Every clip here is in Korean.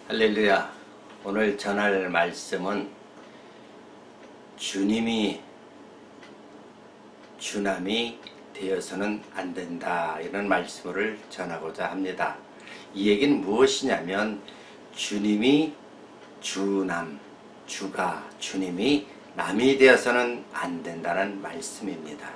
할렐루야. 오늘 전할 말씀은 주님이 주남이 되어서는 안 된다, 이런 말씀을 전하고자 합니다. 이 얘기는 무엇이냐면 주님이 주남, 주가 주님이 남이 되어서는 안 된다는 말씀입니다.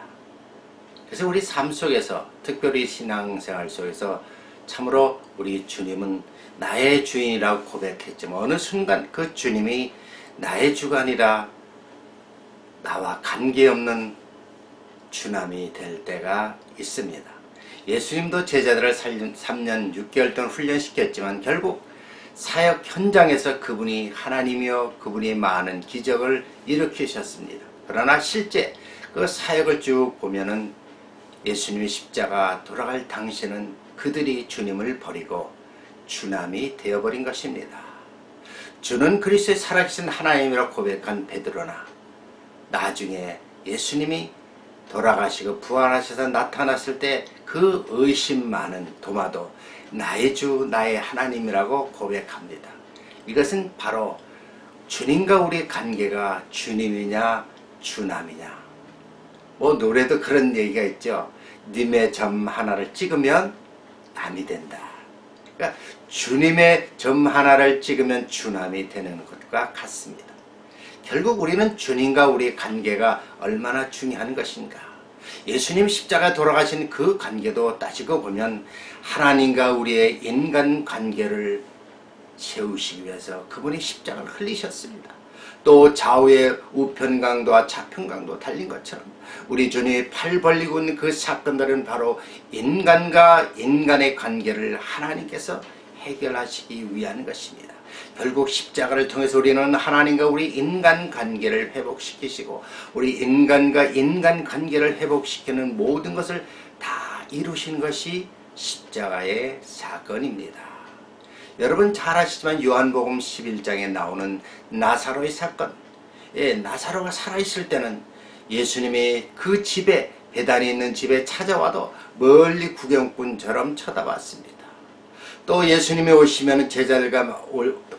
그래서 우리 삶 속에서, 특별히 신앙생활 속에서 참으로 우리 주님은 나의 주인이라고 고백했지만 어느 순간 그 주님이 나의 주가 아니라 나와 관계없는 주남이 될 때가 있습니다. 예수님도 제자들을 3년 6개월 동안 훈련시켰지만 결국 사역 현장에서 그분이 하나님이요 그분이 많은 기적을 일으키셨습니다. 그러나 실제 그 사역을 쭉 보면은 예수님이 십자가 돌아갈 당시에는 그들이 주님을 버리고 주남이 되어버린 것입니다. 주는 그리스도의 살아계신 하나님이라고 고백한 베드로나 나중에 예수님이 돌아가시고 부활하셔서 나타났을 때 그 의심 많은 도마도 나의 주 나의 하나님이라고 고백합니다. 이것은 바로 주님과 우리의 관계가 주님이냐 주남이냐. 노래도 그런 얘기가 있죠. 님의 점 하나를 찍으면 남이 된다. 그러니까 주님의 점 하나를 찍으면 주남이 되는 것과 같습니다. 결국 우리는 주님과 우리의 관계가 얼마나 중요한 것인가. 예수님 십자가 돌아가신 그 관계도 따지고 보면 하나님과 우리의 인간 관계를 세우시기 위해서 그분이 십자가를 흘리셨습니다. 또 좌우의 우편강도와 좌편강도 달린 것처럼 우리 주님이 팔 벌리고 있는 그 사건들은 바로 인간과 인간의 관계를 하나님께서 해결하시기 위한 것입니다. 결국 십자가를 통해서 우리는 하나님과 우리 인간 관계를 회복시키시고 우리 인간과 인간 관계를 회복시키는 모든 것을 다 이루신 것이 십자가의 사건입니다. 여러분 잘 아시지만 요한복음 11장에 나오는 나사로의 사건, 나사로가 살아있을 때는 예수님이 그 집에, 배단이 있는 집에 찾아와도 멀리 구경꾼처럼 쳐다봤습니다. 또 예수님이 오시면 제자들과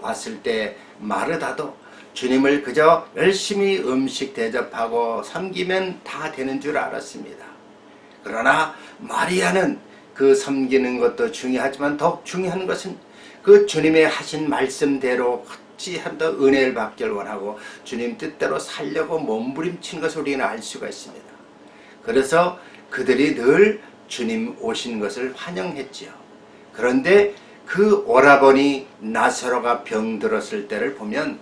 왔을 때 마르다도 주님을 그저 열심히 음식 대접하고 섬기면 다 되는 줄 알았습니다. 그러나 마리아는 그 섬기는 것도 중요하지만 더욱 중요한 것은 그 주님의 하신 말씀대로 어찌한다 은혜를 받기를 원하고 주님 뜻대로 살려고 몸부림친 것을 우리는 알 수가 있습니다. 그래서 그들이 늘 주님 오신 것을 환영했지요. 그런데 그 오라버니 나사로가 병들었을 때를 보면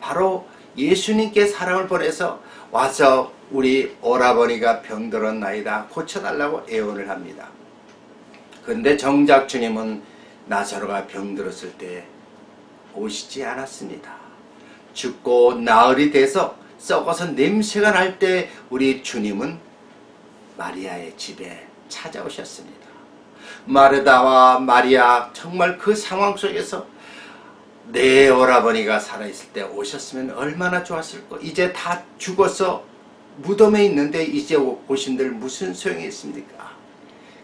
바로 예수님께 사람을 보내서 와서 우리 오라버니가 병들었나이다 고쳐달라고 애원을 합니다. 그런데 정작 주님은 나사로가 병들었을 때 오시지 않았습니다. 죽고 나흘이 돼서 썩어서 냄새가 날 때 우리 주님은 마리아의 집에 찾아오셨습니다. 마르다와 마리아 정말 그 상황 속에서 내 오라버니가 살아있을 때 오셨으면 얼마나 좋았을까. 이제 다 죽어서 무덤에 있는데 이제 오신들 무슨 소용이 있습니까?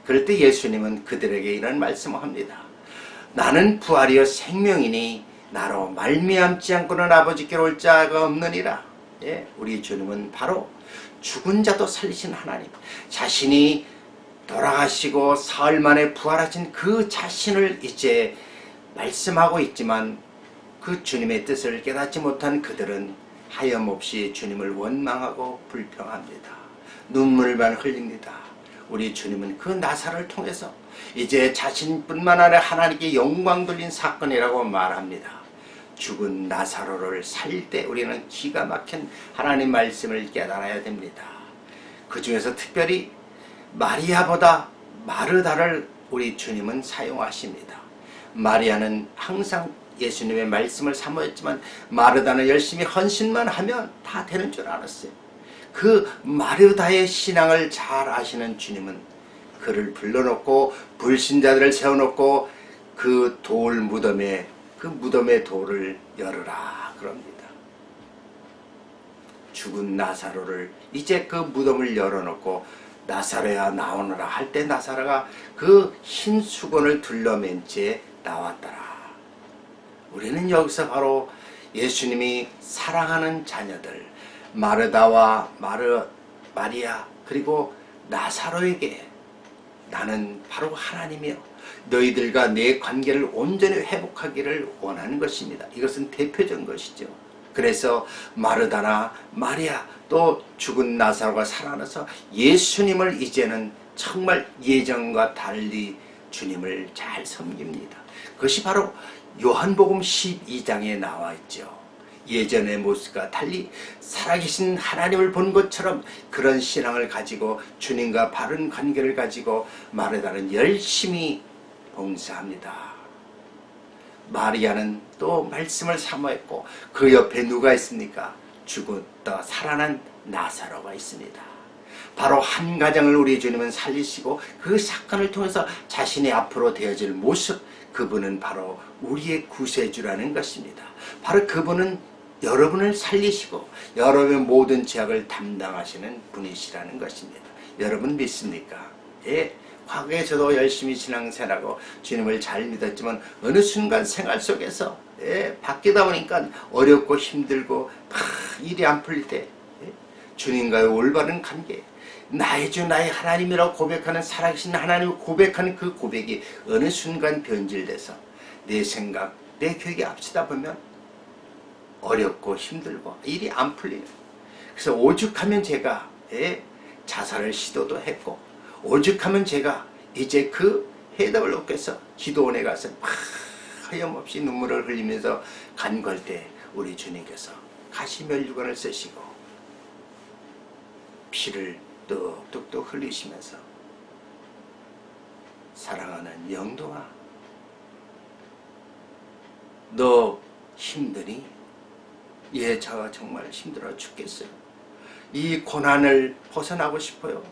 그럴 때 예수님은 그들에게 이런 말씀을 합니다. 나는 부활이요 생명이니 나로 말미암지 않고는 아버지께로 올 자가 없느니라. 우리 주님은 바로 죽은 자도 살리신 하나님, 자신이 돌아가시고 사흘 만에 부활하신 그 자신을 이제 말씀하고 있지만 그 주님의 뜻을 깨닫지 못한 그들은 하염없이 주님을 원망하고 불평합니다. 눈물만 흘립니다. 우리 주님은 그 나사로를 통해서 이제 자신뿐만 아니라 하나님께 영광 돌린 사건이라고 말합니다. 죽은 나사로를 살릴 때 우리는 기가 막힌 하나님 말씀을 깨달아야 됩니다. 그 중에서 특별히 마리아보다 마르다를 우리 주님은 사용하십니다. 마리아는 항상 예수님의 말씀을 사모했지만 마르다는 열심히 헌신만 하면 다 되는 줄 알았어요. 그 마르다의 신앙을 잘 아시는 주님은 그를 불러놓고 불신자들을 세워놓고 그 돌 무덤에 그 무덤의 돌을 열어라 그럽니다. 죽은 나사로를 이제 그 무덤을 열어놓고 나사로야 나오너라 할 때 나사로가 그 흰 수건을 둘러맨 채 나왔더라. 우리는 여기서 바로 예수님이 사랑하는 자녀들 마르다와 마리아 그리고 나사로에게 나는 바로 하나님이여 너희들과 내 관계를 온전히 회복하기를 원하는 것입니다. 이것은 대표적인 것이죠. 그래서 마르다나 마리아 또 죽은 나사로가 살아나서 예수님을 이제는 정말 예전과 달리 주님을 잘 섬깁니다. 그것이 바로 요한복음 12장에 나와 있죠. 예전의 모습과 달리 살아계신 하나님을 본 것처럼 그런 신앙을 가지고 주님과 바른 관계를 가지고 마르다는 열심히 봉사합니다. 마리아는 또 말씀을 사모했고 그 옆에 누가 있습니까? 죽었다 살아난 나사로가 있습니다. 바로 한 가정을 우리 주님은 살리시고 그 사건을 통해서 자신이 앞으로 되어질 모습, 그분은 바로 우리의 구세주라는 것입니다. 바로 그분은 여러분을 살리시고 여러분의 모든 죄악을 담당하시는 분이시라는 것입니다. 여러분 믿습니까? 예. 과거에 저도 열심히 신앙생활하고 주님을 잘 믿었지만 어느 순간 생활 속에서 바뀌다 보니까 어렵고 힘들고 일이 안 풀릴 때 주님과의 올바른 관계, 나의 주 나의 하나님이라고 고백하는 살아계신 하나님을 고백하는 그 고백이 어느 순간 변질돼서 내 생각, 내 계획에 앞서다 보면 어렵고 힘들고 일이 안 풀려요. 그래서 오죽하면 제가 자살을 시도도 했고 오죽하면 제가 이제 그 해답을 얻기 위해서 기도원에 가서 하염없이 눈물을 흘리면서 간구할 때 우리 주님께서 가시면류관을 쓰시고 피를 뚝뚝뚝 흘리시면서 사랑하는 영동아 너 힘드니? 예, 저 정말 힘들어 죽겠어요. 이 고난을 벗어나고 싶어요.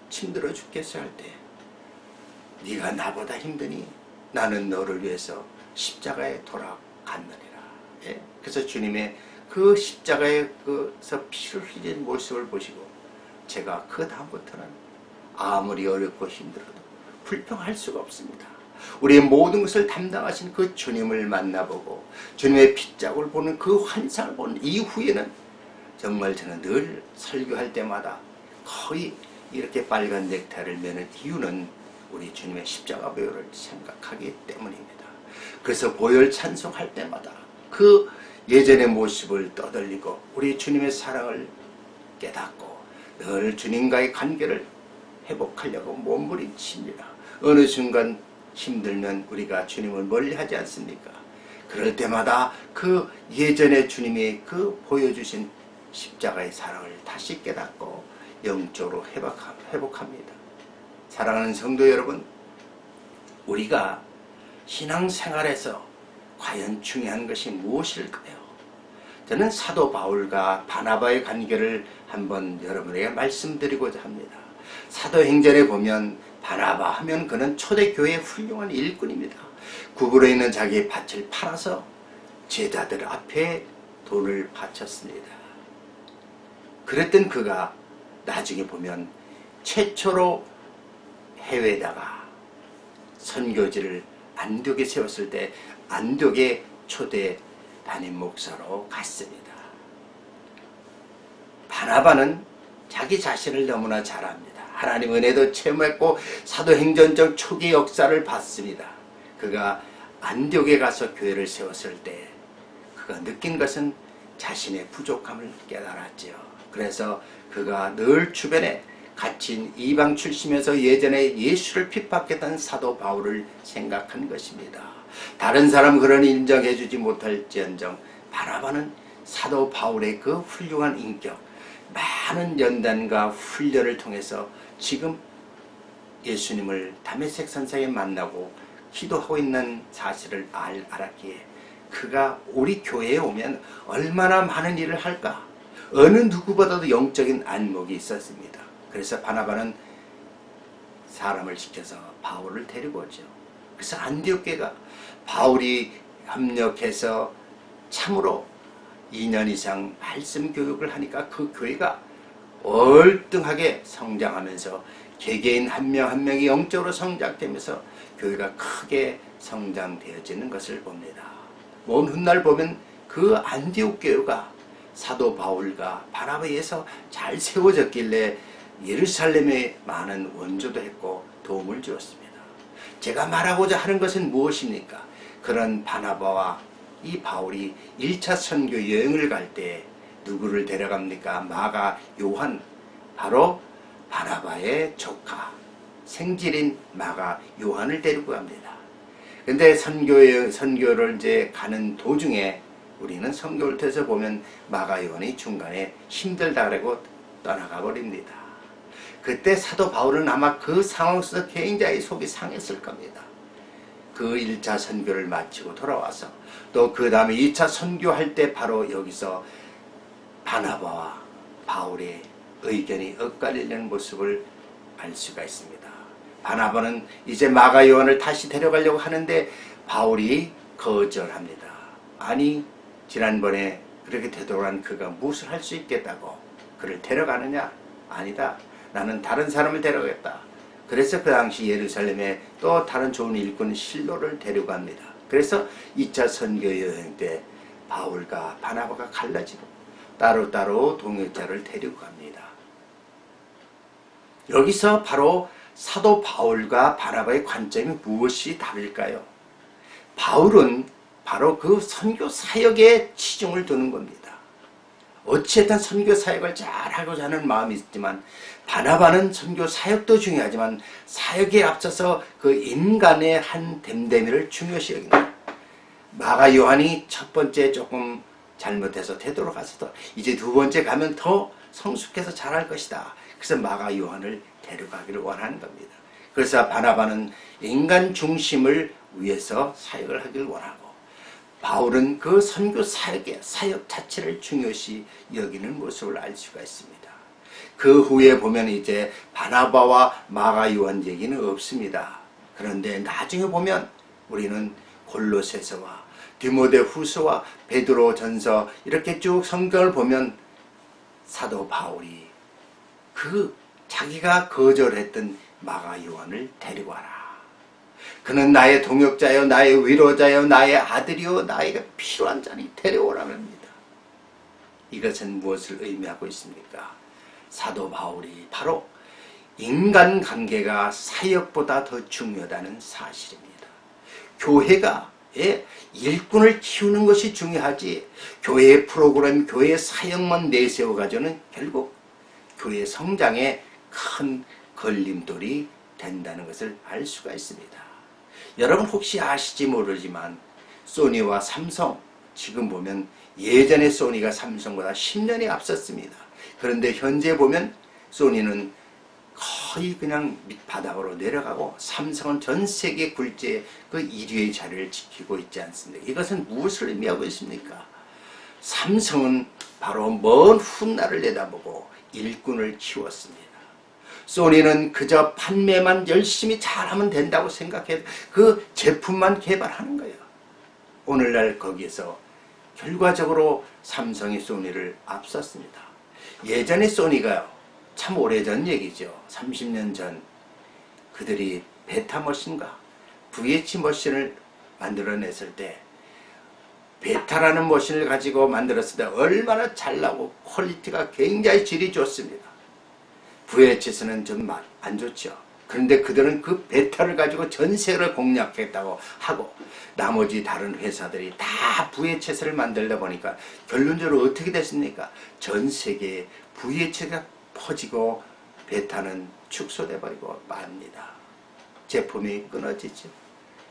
힘들어 죽겠어요 할 때 네가 나보다 힘드니 나는 너를 위해서 십자가에 돌아갔느니라. 예? 그래서 주님의 그 십자가에서 피를 흘리는 모습을 보시고 제가 그 다음부터는 아무리 어렵고 힘들어도 불평할 수가 없습니다. 우리의 모든 것을 담당하신 그 주님을 만나보고 주님의 핏자국을 보는 그 환상을 보는 이후에는 정말 저는 늘 설교할 때마다 거의 이렇게 빨간 넥타이를 매는 이유는 우리 주님의 십자가 보혈을 생각하기 때문입니다. 그래서 보혈 찬송할 때마다 그 예전의 모습을 떠돌리고 우리 주님의 사랑을 깨닫고 늘 주님과의 관계를 회복하려고 몸부림칩니다. 어느 순간 힘들면 우리가 주님을 멀리하지 않습니까? 그럴 때마다 그 예전에 주님이 그 보여주신 십자가의 사랑을 다시 깨닫고 영적으로 회복합니다. 사랑하는 성도 여러분, 우리가 신앙생활에서 과연 중요한 것이 무엇일까요? 저는 사도 바울과 바나바의 관계를 한번 여러분에게 말씀드리고자 합니다. 사도행전에 보면 바나바 하면 그는 초대교회의 훌륭한 일꾼입니다. 구부러에 있는 자기의 밭을 팔아서 제자들 앞에 돈을 바쳤습니다. 그랬던 그가 나중에 보면 최초로 해외에다가 선교지를 안디옥에 세웠을 때 안디옥의 초대 담임 목사로 갔습니다. 바나바는 자기 자신을 너무나 잘 압니다. 하나님 은혜도 체험했고 사도행전적 초기 역사를 봤습니다. 그가 안디옥에 가서 교회를 세웠을 때 그가 느낀 것은 자신의 부족함을 깨달았지요. 그래서 그가 늘 주변에 갇힌 이방 출신에서 예전에 예수를 핍박했던 사도 바울을 생각한 것입니다. 다른 사람 그런 인정해 주지 못할지언정 바나바는 사도 바울의 그 훌륭한 인격, 많은 연단과 훈련을 통해서 지금 예수님을 다메섹 산상에 만나고 기도하고 있는 사실을 알았기에 그가 우리 교회에 오면 얼마나 많은 일을 할까? 어느 누구보다도 영적인 안목이 있었습니다. 그래서 바나바는 사람을 시켜서 바울을 데리고 오죠. 그래서 안디옥 교회가 바울이 협력해서 참으로 2년 이상 말씀 교육을 하니까 그 교회가 월등하게 성장하면서 개개인 한 명 한 명이 영적으로 성장되면서 교회가 크게 성장되어지는 것을 봅니다. 먼 훗날 보면 그 안디옥 교회가 사도 바울과 바나바에 의해서 잘 세워졌길래 예루살렘에 많은 원조도 했고 도움을 주었습니다. 제가 말하고자 하는 것은 무엇입니까? 그런 바나바와 이 바울이 1차 선교 여행을 갈 때 누구를 데려갑니까? 마가 요한, 바로 바나바의 조카 생질인 마가 요한을 데리고 갑니다. 근데 선교를 이제 가는 도중에 우리는 성경을 펴서 보면 마가 요한이 중간에 힘들다 그러고 떠나가 버립니다. 그때 사도 바울은 아마 그 상황 속에서 굉장히 속이 상했을 겁니다. 그 1차 선교를 마치고 돌아와서 또 그 다음에 2차 선교할 때 바로 여기서 바나바와 바울의 의견이 엇갈리는 모습을 알 수가 있습니다. 바나바는 이제 마가 요한을 다시 데려가려고 하는데 바울이 거절합니다. 아니, 지난번에 그렇게 되돌아간 그가 무엇을 할 수 있겠다고 그를 데려가느냐? 아니다. 나는 다른 사람을 데려가겠다. 그래서 그 당시 예루살렘에 또 다른 좋은 일꾼 실로를 데려갑니다. 그래서 2차 선교 여행 때 바울과 바나바가 갈라지고 따로따로 동역자를 데리고 갑니다. 여기서 바로 사도 바울과 바나바의 관점이 무엇이 다를까요? 바울은 바로 그 선교 사역에 치중을 두는 겁니다. 어찌됐든 선교 사역을 잘하고자 하는 마음이 있지만 바나바는 선교 사역도 중요하지만 사역에 앞서서 그 인간의 한 됨됨이를 중요시 여깁니다. 마가 요한이 첫 번째 조금 잘못해서 되돌아가서도 이제 두 번째 가면 더 성숙해서 잘할 것이다. 그래서 마가 요한을 데려가기를 원하는 겁니다. 그래서 바나바는 인간 중심을 위해서 사역을 하길 원하고 바울은 그 선교 사역의 사역 자체를 중요시 여기는 모습을 알 수가 있습니다. 그 후에 보면 이제 바나바와 마가 요한 얘기는 없습니다. 그런데 나중에 보면 우리는 골로새서와 디모데후서와 베드로 전서 이렇게 쭉 성경을 보면 사도 바울이 그 자기가 거절했던 마가 요한을 데리고 와라. 그는 나의 동역자요, 나의 위로자요, 나의 아들이요, 나에게 필요한 자니 데려오라고 합니다. 이것은 무엇을 의미하고 있습니까? 사도 바울이 바로 인간관계가 사역보다 더 중요하다는 사실입니다. 교회가 일꾼을 키우는 것이 중요하지 교회의 프로그램, 교회의 사역만 내세워가지고는 결국 교회 성장에 큰 걸림돌이 된다는 것을 알 수가 있습니다. 여러분 혹시 아실지 모르지만 소니와 삼성, 지금 보면 예전에 소니가 삼성보다 10년이 앞섰습니다. 그런데 현재 보면 소니는 거의 그냥 밑바닥으로 내려가고 삼성은 전 세계 굴지의 그 1위의 자리를 지키고 있지 않습니까? 이것은 무엇을 의미하고 있습니까? 삼성은 바로 먼 훗날을 내다보고 일꾼을 키웠습니다. 소니는 그저 판매만 열심히 잘하면 된다고 생각해서 그 제품만 개발하는 거예요. 오늘날 거기에서 결과적으로 삼성이 소니를 앞섰습니다. 예전에 소니가 참 오래전 얘기죠. 30년 전 그들이 베타 머신과 VH 머신을 만들어냈을 때 베타라는 머신을 가지고 만들었을 때 얼마나 잘나고 퀄리티가 굉장히 질이 좋습니다. VHS는 좀 안 좋죠. 그런데 그들은 그 베타를 가지고 전 세계를 공략했다고 하고 나머지 다른 회사들이 다 VHS를 만들다 보니까 결론적으로 어떻게 됐습니까? 전 세계에 VHS가 퍼지고 베타는 축소돼 버리고 맙니다. 제품이 끊어지죠.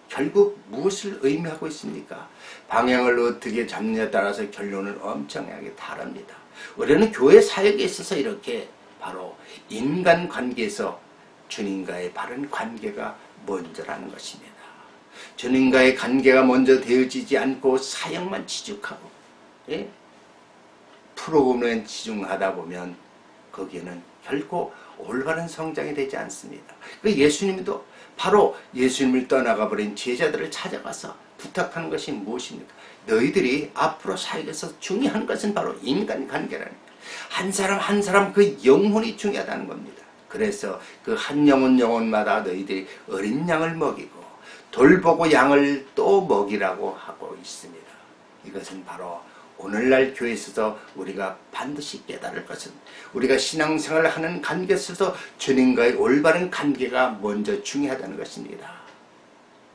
결국 무엇을 의미하고 있습니까? 방향을 어떻게 잡느냐에 따라서 결론은 엄청나게 다릅니다. 우리는 교회 사역에 있어서 이렇게 바로 인간관계에서 주님과의 바른 관계가 먼저라는 것입니다. 주님과의 관계가 먼저 되어지지 않고 사역만 치중하고 프로그램에 치중하다 보면 거기에는 결코 올바른 성장이 되지 않습니다. 그 예수님도 바로 예수님을 떠나가 버린 제자들을 찾아가서 부탁하는 것이 무엇입니까? 너희들이 앞으로 사역에서 중요한 것은 바로 인간관계라는 거예요. 한 사람 한 사람 그 영혼이 중요하다는 겁니다. 그래서 그 한 영혼마다 너희들이 어린 양을 먹이고 돌보고 양을 또 먹이라고 하고 있습니다. 이것은 바로 오늘날 교회에 있어서 우리가 반드시 깨달을 것은 우리가 신앙생활을 하는 관계에 있어서 주님과의 올바른 관계가 먼저 중요하다는 것입니다.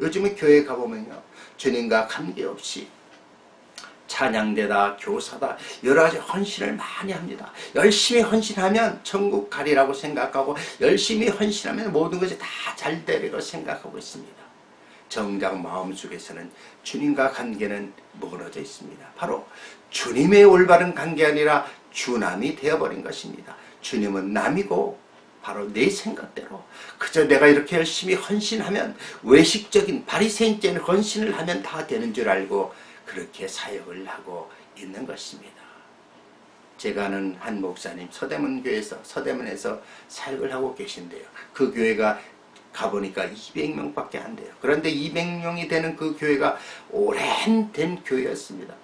요즘에 교회에 가보면요, 주님과 관계없이 찬양대다, 교사다, 여러 가지 헌신을 많이 합니다. 열심히 헌신하면 천국 가리라고 생각하고 열심히 헌신하면 모든 것이 다 잘 되리라고 생각하고 있습니다. 정작 마음속에서는 주님과 관계는 무너져 있습니다. 바로 주님의 올바른 관계가 아니라 주남이 되어버린 것입니다. 주님은 남이고 바로 내 생각대로 그저 내가 이렇게 열심히 헌신하면 외식적인 바리새인적인 헌신을 하면 다 되는 줄 알고 그렇게 사역을 하고 있는 것입니다. 제가 아는 한 목사님 서대문에서 사역을 하고 계신데요. 그 교회가 가보니까 200명밖에 안 돼요. 그런데 200명이 되는 그 교회가 오랜된 교회였습니다.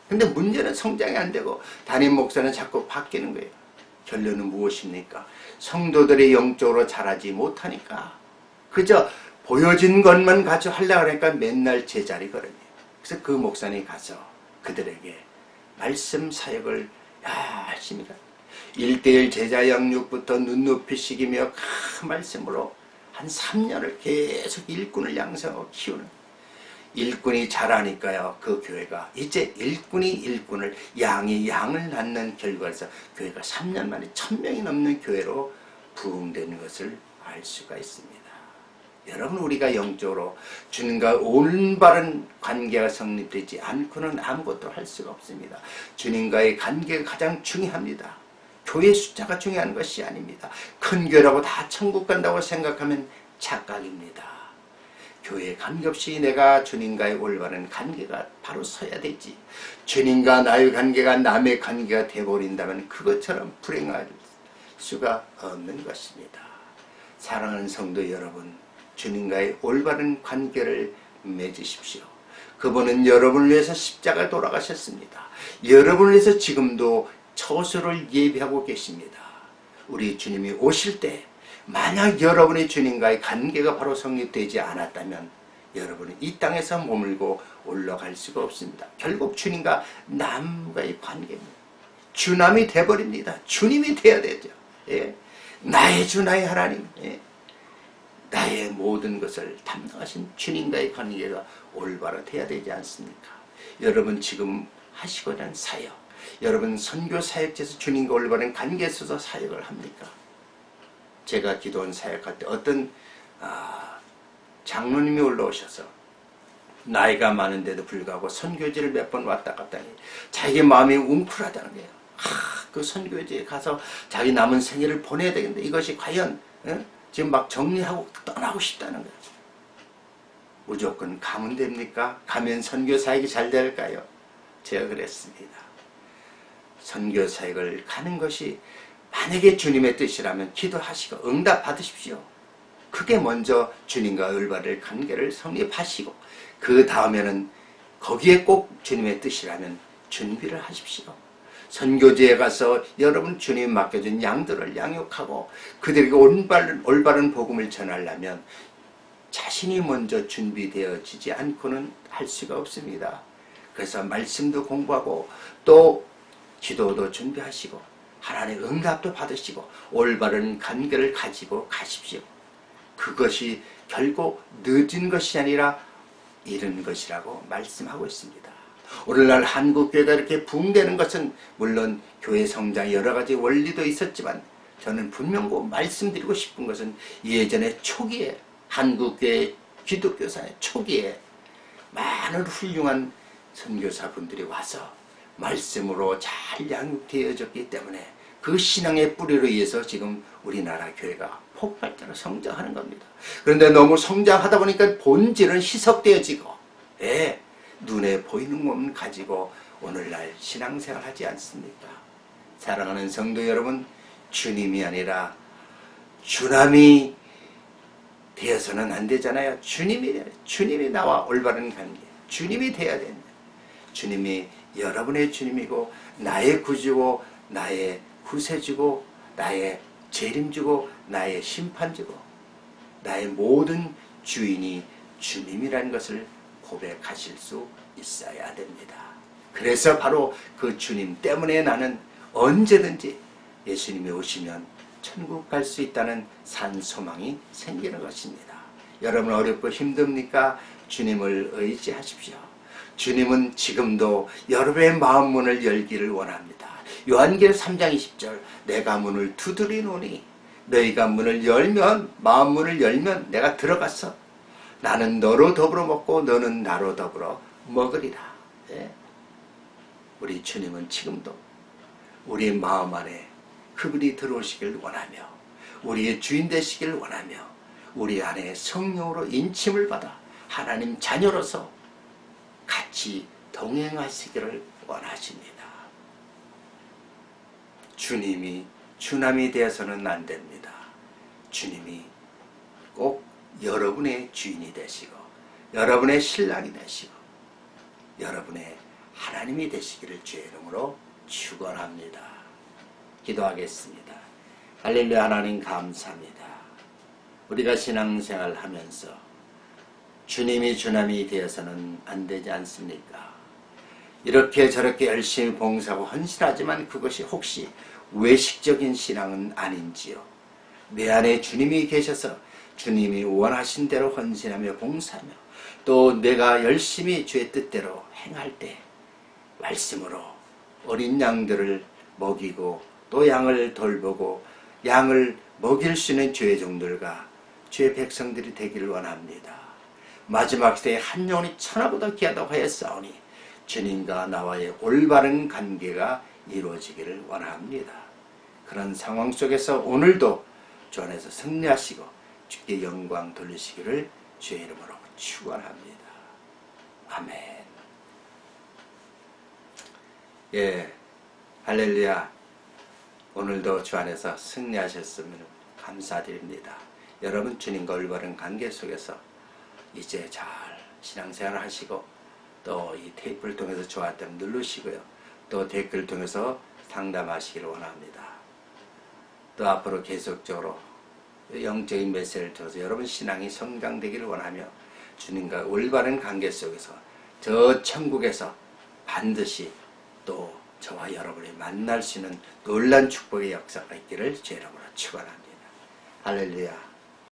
근데 문제는 성장이 안 되고 담임 목사는 자꾸 바뀌는 거예요. 결론은 무엇입니까? 성도들이 영적으로 자라지 못하니까 그저 보여진 것만 가지고 하려고 하니까 맨날 제자리거든요. 그래서 그 목사님이 가서 그들에게 말씀 사역을 열심히 합니다. 1:1 제자 양육부터 눈높이식이며 그 말씀으로 한 3년을 계속 일꾼을 양성하고 키우는, 일꾼이 자라니까요, 그 교회가 이제 일꾼을 양이 양을 낳는 결과에서 교회가 3년 만에 1000명이 넘는 교회로 부흥되는 것을 알 수가 있습니다. 여러분, 우리가 영적으로 주님과 올바른 관계가 성립되지 않고는 아무것도 할 수가 없습니다. 주님과의 관계가 가장 중요합니다. 교회 숫자가 중요한 것이 아닙니다. 큰 교회라고 다 천국 간다고 생각하면 착각입니다. 교회 관계없이 내가 주님과의 올바른 관계가 바로 서야 되지. 주님과 나의 관계가 남의 관계가 되어버린다면 그것처럼 불행할 수가 없는 것입니다. 사랑하는 성도 여러분, 주님과의 올바른 관계를 맺으십시오. 그분은 여러분을 위해서 십자가에 돌아가셨습니다. 여러분을 위해서 지금도 처소를 예비하고 계십니다. 우리 주님이 오실 때 만약 여러분의 주님과의 관계가 바로 성립되지 않았다면 여러분은 이 땅에서 머물고 올라갈 수가 없습니다. 결국 주님과 남과의 관계입니다. 주남이 되어버립니다. 주님이 되어야 되죠. 예. 나의 주 나의 하나님, 예. 나의 모든 것을 담당하신 주님과의 관계가 올바로 돼야 되지 않습니까? 여러분 지금 하시고자 하는 사역, 여러분 선교 사역지에서 주님과 올바른 관계에 있어서 사역을 합니까? 제가 기도원 사역할 때 어떤 장로님이 올라오셔서 나이가 많은데도 불구하고 선교지를 몇 번 왔다 갔다 하니 자기 마음이 웅크하다는 거예요. 그 선교지에 가서 자기 남은 생애를 보내야 되겠는데 이것이 과연 지금 막 정리하고 떠나고 싶다는 거예요. 무조건 가면 됩니까? 가면 선교 사역이 잘 될까요? 제가 그랬습니다. 선교 사역을 가는 것이 만약에 주님의 뜻이라면 기도하시고 응답 받으십시오. 그게 먼저 주님과 올바른 관계를 성립하시고 그 다음에는 거기에 꼭 주님의 뜻이라면 준비를 하십시오. 선교지에 가서 여러분 주님 맡겨준 양들을 양육하고 그들에게 올바른 복음을 전하려면 자신이 먼저 준비되어지지 않고는 할 수가 없습니다. 그래서 말씀도 공부하고 또 기도도 준비하시고 하나님의 응답도 받으시고 올바른 관계를 가지고 가십시오. 그것이 결국 늦은 것이 아니라 이른 것이라고 말씀하고 있습니다. 오늘날 한국교회가 이렇게 부흥되는 것은 물론 교회 성장의 여러 가지 원리도 있었지만 저는 분명 말씀드리고 싶은 것은 예전에 초기에 한국교회 기독교사의 초기에 많은 훌륭한 선교사분들이 와서 말씀으로 잘 양육되어졌기 때문에 그 신앙의 뿌리로 의해서 지금 우리나라 교회가 폭발적으로 성장하는 겁니다. 그런데 너무 성장하다 보니까 본질은 희석되어지고 눈에 보이는 것만 가지고 오늘날 신앙생활 하지 않습니까? 사랑하는 성도 여러분, 주님이 아니라 주남이 되어서는 안 되잖아요. 주님이 나와 올바른 관계, 주님이 돼야 됩니다. 주님이 여러분의 주님이고 나의 구주고 나의 구세주고 나의 재림주고 나의 심판주고 나의 모든 주인이 주님이라는 것을 고백하실 수 있어야 됩니다. 그래서 바로 그 주님 때문에 나는 언제든지 예수님이 오시면 천국 갈 수 있다는 산소망이 생기는 것입니다. 여러분 어렵고 힘듭니까? 주님을 의지하십시오. 주님은 지금도 여러분의 마음 문을 열기를 원합니다. 요한계시록 3장 20절 내가 문을 두드리노니 너희가 문을 열면 마음 문을 열면 내가 들어가서 나는 너로 더불어 먹고 너는 나로 더불어 먹으리라. 예. 우리 주님은 지금도 우리 마음 안에 그분이 들어오시길 원하며 우리의 주인 되시길 원하며 우리 안에 성령으로 인침을 받아 하나님 자녀로서 같이 동행하시기를 원하십니다. 주님이 주남이 되어서는 안 됩니다. 주님이 꼭 여러분의 주인이 되시고 여러분의 신랑이 되시고 여러분의 하나님이 되시기를 주의 이름으로 축원합니다. 기도하겠습니다. 할렐루야. 하나님 감사합니다. 우리가 신앙생활 하면서 주님이 주남이 되어서는 안 되지 않습니까? 이렇게 저렇게 열심히 봉사하고 헌신하지만 그것이 혹시 외식적인 신앙은 아닌지요? 내 안에 주님이 계셔서 주님이 원하신 대로 헌신하며 봉사하며 또 내가 열심히 주의 뜻대로 행할 때 말씀으로 어린 양들을 먹이고 또 양을 돌보고 양을 먹일 수 있는 주의 종들과 주의 백성들이 되기를 원합니다. 마지막 시대에 한 영혼이 천하보다 귀하다고 하였사오니 주님과 나와의 올바른 관계가 이루어지기를 원합니다. 그런 상황 속에서 오늘도 주 안에서 승리하시고 주께 영광 돌리시기를 주의 이름으로 축원합니다. 아멘. 예, 할렐루야. 오늘도 주 안에서 승리하셨으면 감사드립니다. 여러분 주님과 올바른 관계 속에서 이제 잘 신앙생활 하시고 또 이 테이프를 통해서 좋아했다면 누르시고요. 또 댓글을 통해서 상담하시기를 원합니다. 또 앞으로 계속적으로 영적인 메시지를 통해서 여러분 신앙이 성장되기를 원하며 주님과 올바른 관계 속에서 저 천국에서 반드시 또 저와 여러분이 만날 수 있는 놀라운 축복의 역사가 있기를 제 이름으로 축원합니다. 할렐루야.